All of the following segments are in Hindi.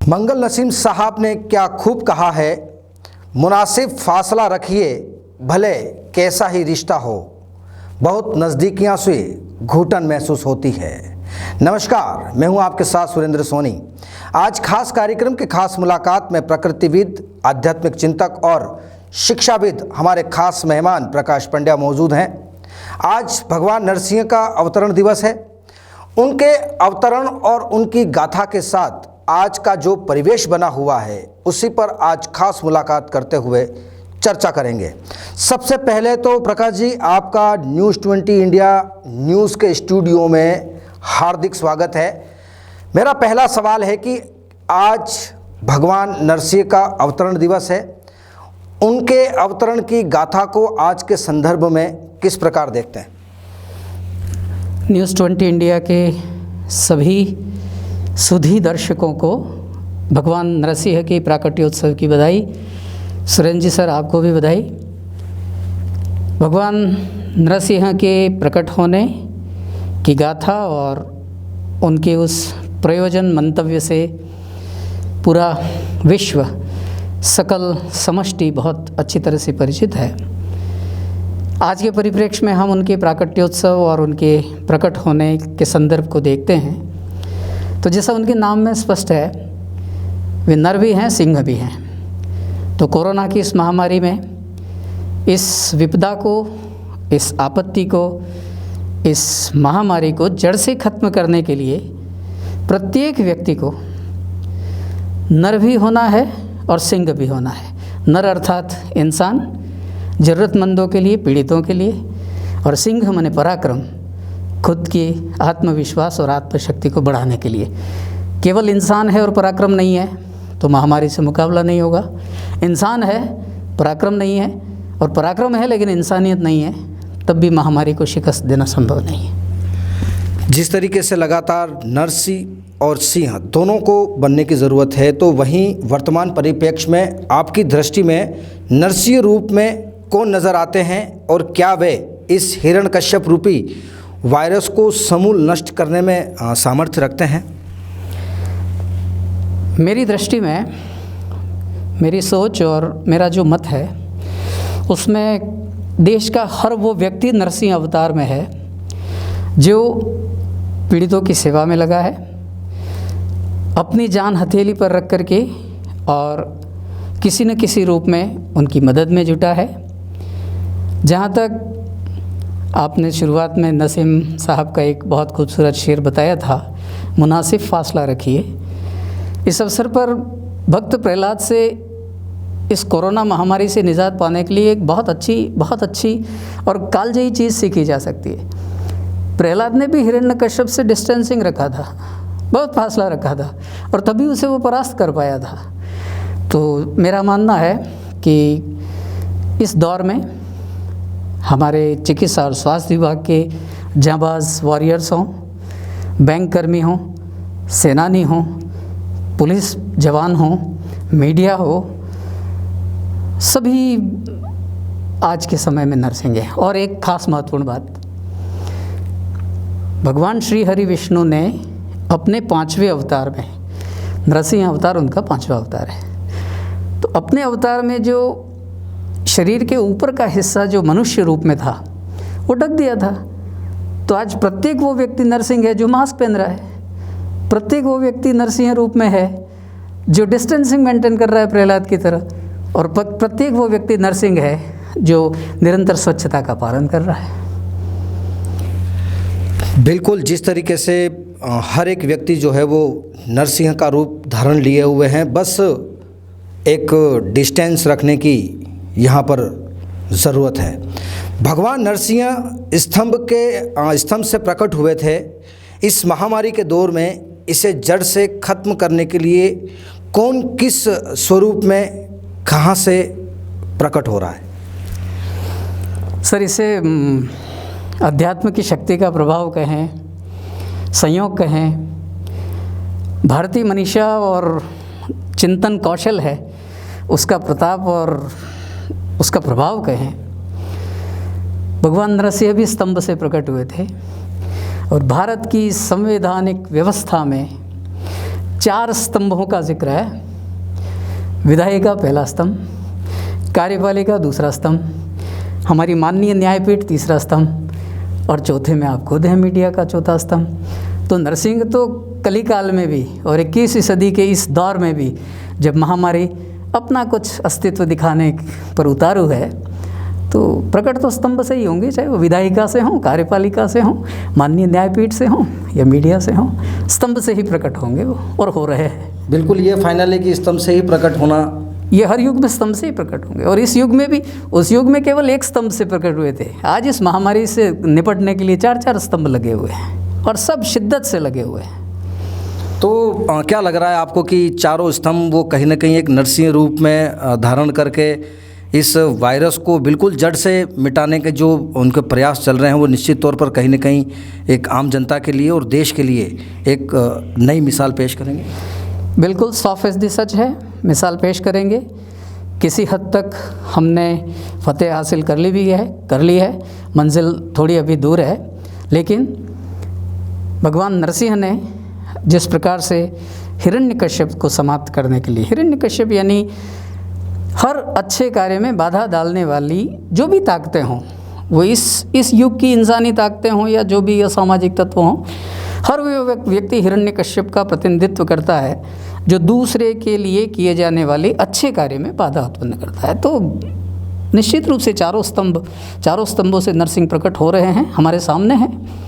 मंगल नसीम साहब ने क्या खूब कहा है, मुनासिब फासला रखिए भले कैसा ही रिश्ता हो, बहुत नज़दीकियाँ से घुटन महसूस होती है। नमस्कार, मैं हूं आपके साथ सुरेंद्र सोनी। आज खास कार्यक्रम के खास मुलाकात में प्रकृतिविद, आध्यात्मिक चिंतक और शिक्षाविद हमारे खास मेहमान प्रकाश पंड्या मौजूद हैं। आज भगवान नरसिंह का अवतरण दिवस है। उनके अवतरण और उनकी गाथा के साथ आज का जो परिवेश बना हुआ है उसी पर आज खास मुलाकात करते हुए चर्चा करेंगे। सबसे पहले तो प्रकाश जी, आपका न्यूज़ 20 इंडिया न्यूज़ के स्टूडियो में हार्दिक स्वागत है। मेरा पहला सवाल है कि आज भगवान नरसिंह का अवतरण दिवस है, उनके अवतरण की गाथा को आज के संदर्भ में किस प्रकार देखते हैं? न्यूज़ 20 इंडिया के सभी सुधी दर्शकों को भगवान नरसिंह के प्राकट्योत्सव की बधाई। सुरेंद्र जी सर, आपको भी बधाई। भगवान नरसिंह के प्रकट होने की गाथा और उनके उस प्रयोजन मंतव्य से पूरा विश्व, सकल समष्टि बहुत अच्छी तरह से परिचित है। आज के परिप्रेक्ष्य में हम उनके प्राकट्योत्सव और उनके प्रकट होने के संदर्भ को देखते हैं तो जैसा उनके नाम में स्पष्ट है, वे नर भी हैं, सिंह भी हैं। तो कोरोना की इस महामारी में, इस विपदा को, इस आपत्ति को, इस महामारी को जड़ से खत्म करने के लिए प्रत्येक व्यक्ति को नर भी होना है और सिंह भी होना है। नर अर्थात इंसान, ज़रूरतमंदों के लिए, पीड़ितों के लिए, और सिंह माने पराक्रम, खुद की आत्मविश्वास और आत्मशक्ति को बढ़ाने के लिए। केवल इंसान है और पराक्रम नहीं है तो महामारी से मुकाबला नहीं होगा। इंसान है, पराक्रम नहीं है, और पराक्रम है लेकिन इंसानियत नहीं है, तब भी महामारी को शिकस्त देना संभव नहीं है। जिस तरीके से लगातार नरसिंह और सिंह दोनों को बनने की ज़रूरत है, तो वहीं वर्तमान परिप्रेक्ष्य में आपकी दृष्टि में नरसिंह रूप में कौन नज़र आते हैं और क्या वे इस हिरण्यकश्यप रूपी वायरस को समूल नष्ट करने में सामर्थ्य रखते हैं? मेरी दृष्टि में, मेरी सोच और मेरा जो मत है उसमें देश का हर वो व्यक्ति नरसिंह अवतार में है जो पीड़ितों की सेवा में लगा है, अपनी जान हथेली पर रख कर के और किसी न किसी रूप में उनकी मदद में जुटा है। जहाँ तक आपने शुरुआत में नसीम साहब का एक बहुत खूबसूरत शेर बताया था, मुनासिब फासला रखिए। इस अवसर पर भक्त प्रहलाद से इस कोरोना महामारी से निजात पाने के लिए एक बहुत अच्छी और कालजयी चीज़ सीखी जा सकती है। प्रहलाद ने भी हिरण्यकश्यप से डिस्टेंसिंग रखा था, बहुत फासला रखा था, और तभी उसे वो परास्त कर पाया था। तो मेरा मानना है कि इस दौर में हमारे चिकित्सा और स्वास्थ्य विभाग के जांबाज वॉरियर्स हों, बैंक कर्मी हों, सेनानी हों, पुलिस जवान हों, मीडिया हो, सभी आज के समय में नरसिंह हैं। और एक खास महत्वपूर्ण बात, भगवान श्री हरि विष्णु ने अपने 5वें अवतार में, नरसिंह अवतार उनका 5वां अवतार है, तो अपने अवतार में जो शरीर के ऊपर का हिस्सा जो मनुष्य रूप में था वो ढक दिया था। तो आज प्रत्येक वो व्यक्ति नरसिंह है जो मास्क पहन रहा है, प्रत्येक वो व्यक्ति नरसिंह रूप में है जो डिस्टेंसिंग मेंटेन कर रहा है प्रहलाद की तरह, और प्रत्येक वो व्यक्ति नरसिंह है जो निरंतर स्वच्छता का पालन कर रहा है। बिल्कुल, जिस तरीके से हर एक व्यक्ति जो है वो नरसिंह का रूप धारण लिए हुए हैं, बस एक डिस्टेंस रखने की यहाँ पर ज़रूरत है। भगवान नरसिंह स्तंभ से प्रकट हुए थे। इस महामारी के दौर में इसे जड़ से खत्म करने के लिए कौन किस स्वरूप में कहाँ से प्रकट हो रहा है? सर, इसे अध्यात्म की शक्ति का प्रभाव कहें, संयोग कहें, भारतीय मनीषा और चिंतन कौशल है उसका प्रताप और उसका प्रभाव कहें। भगवान नरसिंह भी स्तंभ से प्रकट हुए थे और भारत की संवैधानिक व्यवस्था में 4 स्तंभों का जिक्र है। विधायिका पहला स्तंभ, कार्यपालिका दूसरा स्तंभ, हमारी माननीय न्यायपीठ तीसरा स्तंभ और चौथे में आप खुद हैं मीडिया का चौथा स्तंभ। तो नरसिंह तो कलिकाल में भी और 21वीं सदी के इस दौर में भी जब महामारी अपना कुछ अस्तित्व दिखाने पर उतारू है तो प्रकट तो स्तंभ से ही होंगे, चाहे वो विधायिका से हों, कार्यपालिका से हों, माननीय न्यायपीठ से हों या मीडिया से हों, स्तंभ से ही प्रकट होंगे वो, और हो रहे हैं। बिल्कुल, ये फाइनल है कि स्तंभ से ही प्रकट होना, ये हर युग में स्तंभ से ही प्रकट होंगे। और इस युग में भी, उस युग में केवल एक स्तंभ से प्रकट हुए थे, आज इस महामारी से निपटने के लिए 4-4 स्तंभ लगे हुए हैं और सब शिद्दत से लगे हुए हैं। तो क्या लग रहा है आपको कि चारों स्तंभ वो कहीं ना कहीं एक नरसिंह रूप में धारण करके इस वायरस को बिल्कुल जड़ से मिटाने के जो उनके प्रयास चल रहे हैं वो निश्चित तौर पर कहीं ना कहीं एक आम जनता के लिए और देश के लिए एक नई मिसाल पेश करेंगे? बिल्कुल 100% सच है, मिसाल पेश करेंगे। किसी हद तक हमने फतेह हासिल कर ली है, मंजिल थोड़ी अभी दूर है, लेकिन भगवान नरसिंह ने जिस प्रकार से हिरण्यकश्यप को समाप्त करने के लिए, हिरण्यकश्यप यानी हर अच्छे कार्य में बाधा डालने वाली जो भी ताकतें हों, वो इस युग की इंसानी ताकतें हों या जो भी असामाजिक तत्व हों, हर वो व्यक्ति हिरण्यकश्यप का प्रतिनिधित्व करता है जो दूसरे के लिए किए जाने वाले अच्छे कार्य में बाधा उत्पन्न करता है। तो निश्चित रूप से चारों स्तंभों से नरसिंह प्रकट हो रहे हैं, हमारे सामने हैं।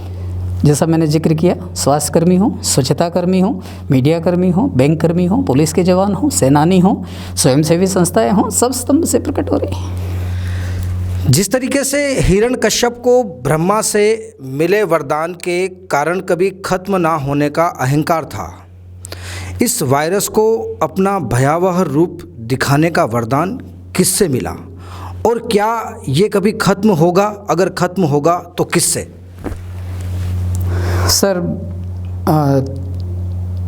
जैसा मैंने जिक्र किया, स्वास्थ्य कर्मी हो, स्वच्छता कर्मी हो, मीडिया कर्मी हो, बैंक कर्मी हो, पुलिस के जवान हो, सेनानी हो, स्वयंसेवी संस्थाएं हों, सब स्तंभ से प्रकट हो रही हैं। जिस तरीके से हिरण्यकश्यप को ब्रह्मा से मिले वरदान के कारण कभी खत्म ना होने का अहंकार था, इस वायरस को अपना भयावह रूप दिखाने का वरदान किससे मिला और क्या ये कभी खत्म होगा? अगर खत्म होगा तो किससे? सर,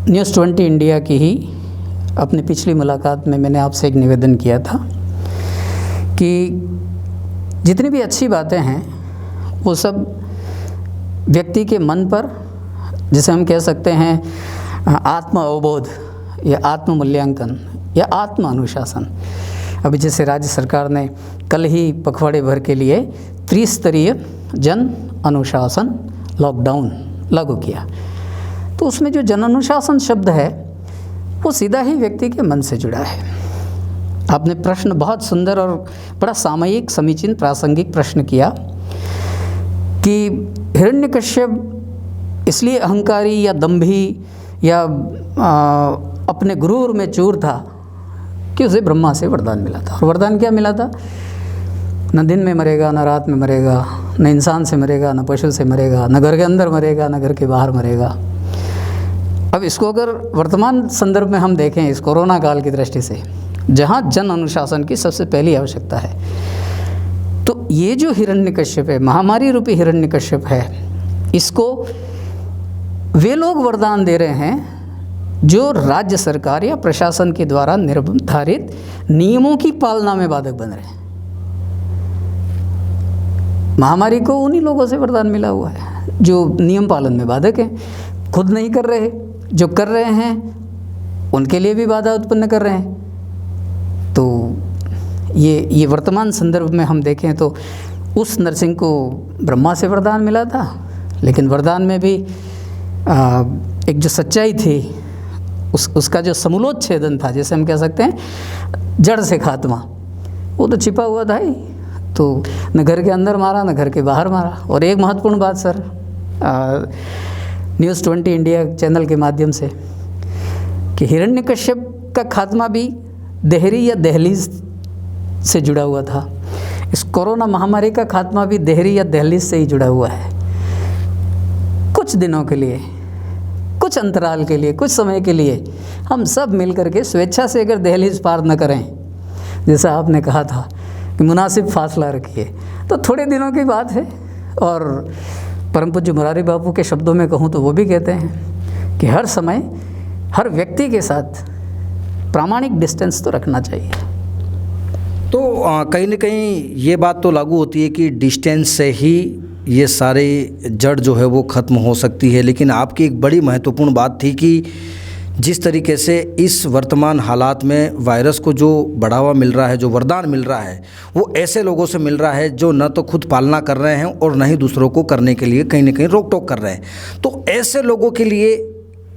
न्यूज़ 20 इंडिया की ही अपनी पिछली मुलाकात में मैंने आपसे एक निवेदन किया था कि जितनी भी अच्छी बातें हैं वो सब व्यक्ति के मन पर, जिसे हम कह सकते हैं आत्म अवबोध या आत्म मूल्यांकन या आत्म अनुशासन। अभी जैसे राज्य सरकार ने कल ही पखवाड़े भर के लिए त्रिस्तरीय जन अनुशासन लॉकडाउन लागू किया, तो उसमें जो जन अनुशासन शब्द है वो सीधा ही व्यक्ति के मन से जुड़ा है। आपने प्रश्न बहुत सुंदर और बड़ा सामयिक, समीचीन, प्रासंगिक प्रश्न किया कि हिरण्यकश्यप इसलिए अहंकारी या दंभी या अपने गुरूर में चूर था कि उसे ब्रह्मा से वरदान मिला था। और वरदान क्या मिला था? न दिन में मरेगा, न रात में मरेगा, न इंसान से मरेगा, न पशु से मरेगा, न घर के अंदर मरेगा, न घर के बाहर मरेगा। अब इसको अगर वर्तमान संदर्भ में हम देखें, इस कोरोना काल की दृष्टि से, जहाँ जन अनुशासन की सबसे पहली आवश्यकता है, तो ये जो हिरण्यकश्यप है, महामारी रूपी हिरण्यकश्यप है, इसको वे लोग वरदान दे रहे हैं जो राज्य सरकार या प्रशासन के द्वारा निर्धारित नियमों की पालना में बाधक बन रहे हैं। महामारी को उन्हीं लोगों से वरदान मिला हुआ है जो नियम पालन में बाधक हैं, खुद नहीं कर रहे, जो कर रहे हैं उनके लिए भी बाधा उत्पन्न कर रहे हैं। तो ये वर्तमान संदर्भ में हम देखें तो उस नरसिंह को ब्रह्मा से वरदान मिला था, लेकिन वरदान में भी एक जो सच्चाई थी, उसका जो समूलोच्छेदन था, जैसे हम कह सकते हैं जड़ से खात्मा, वो तो छिपा हुआ था ही। तो न घर के अंदर मारा, न घर के बाहर मारा। और एक महत्वपूर्ण बात सर, न्यूज़ 20 इंडिया चैनल के माध्यम से, कि हिरण्यकश्यप का खात्मा भी देहरी या दहलीज से जुड़ा हुआ था। इस कोरोना महामारी का खात्मा भी देहरी या दहलीज से ही जुड़ा हुआ है। कुछ दिनों के लिए, कुछ अंतराल के लिए, कुछ समय के लिए हम सब मिल करके स्वेच्छा से अगर दहलीज पार न करें, जैसा आपने कहा था कि मुनासिब फासला रखिए, तो थोड़े दिनों की बात है। और परम पूज्य मुरारी बापू के शब्दों में कहूँ तो वो भी कहते हैं कि हर समय हर व्यक्ति के साथ प्रामाणिक डिस्टेंस तो रखना चाहिए। तो कहीं ना कहीं ये बात तो लागू होती है कि डिस्टेंस से ही ये सारी जड़ जो है वो ख़त्म हो सकती है, लेकिन आपकी एक बड़ी महत्वपूर्ण बात थी कि जिस तरीके से इस वर्तमान हालात में वायरस को जो बढ़ावा मिल रहा है, जो वरदान मिल रहा है, वो ऐसे लोगों से मिल रहा है जो न तो खुद पालना कर रहे हैं और न ही दूसरों को करने के लिए कहीं ना कहीं रोक टोक कर रहे हैं। तो ऐसे लोगों के लिए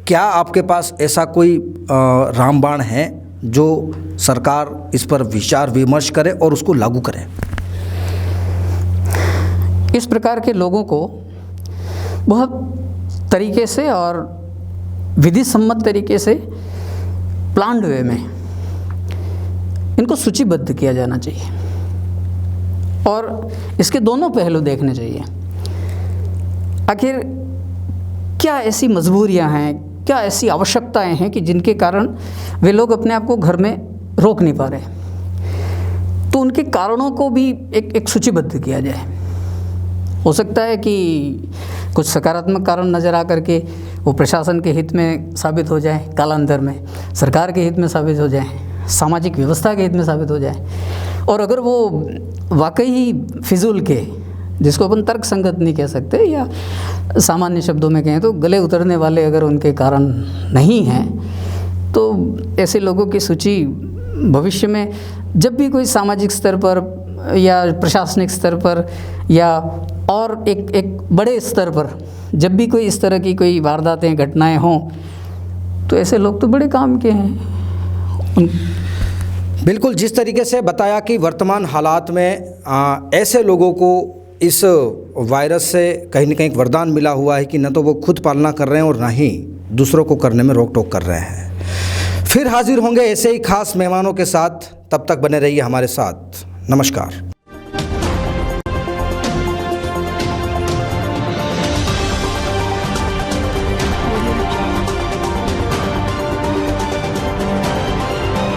क्या आपके पास ऐसा कोई रामबाण है जो सरकार इस पर विचार विमर्श करे और उसको लागू करे? इस प्रकार के लोगों को बहुत तरीके से और विधि सम्मत तरीके से प्लान्ड वे में इनको सूचीबद्ध किया जाना चाहिए और इसके दोनों पहलू देखने चाहिए। आखिर क्या ऐसी मजबूरियां हैं, क्या ऐसी आवश्यकताएं हैं कि जिनके कारण वे लोग अपने आप को घर में रोक नहीं पा रहे, तो उनके कारणों को भी एक सूचीबद्ध किया जाए। हो सकता है कि कुछ सकारात्मक कारण नज़र आ करके वो प्रशासन के हित में साबित हो जाए, कालांतर में सरकार के हित में साबित हो जाए, सामाजिक व्यवस्था के हित में साबित हो जाए। और अगर वो वाकई ही फिजूल के, जिसको अपन तर्क संगत नहीं कह सकते या सामान्य शब्दों में कहें तो गले उतरने वाले अगर उनके कारण नहीं हैं, तो ऐसे लोगों की सूची भविष्य में जब भी कोई सामाजिक स्तर पर या प्रशासनिक स्तर पर या और एक बड़े स्तर पर जब भी कोई इस तरह की कोई वारदातें, घटनाएं हों, तो ऐसे लोग तो बड़े काम के हैं। बिल्कुल, जिस तरीके से बताया कि वर्तमान हालात में ऐसे लोगों को इस वायरस से कहीं ना कहीं एक वरदान मिला हुआ है कि न तो वो खुद पालना कर रहे हैं और ना ही दूसरों को करने में रोक टोक कर रहे हैं। फिर हाजिर होंगे ऐसे ही खास मेहमानों के साथ, तब तक बने रहिए हमारे साथ। नमस्कार।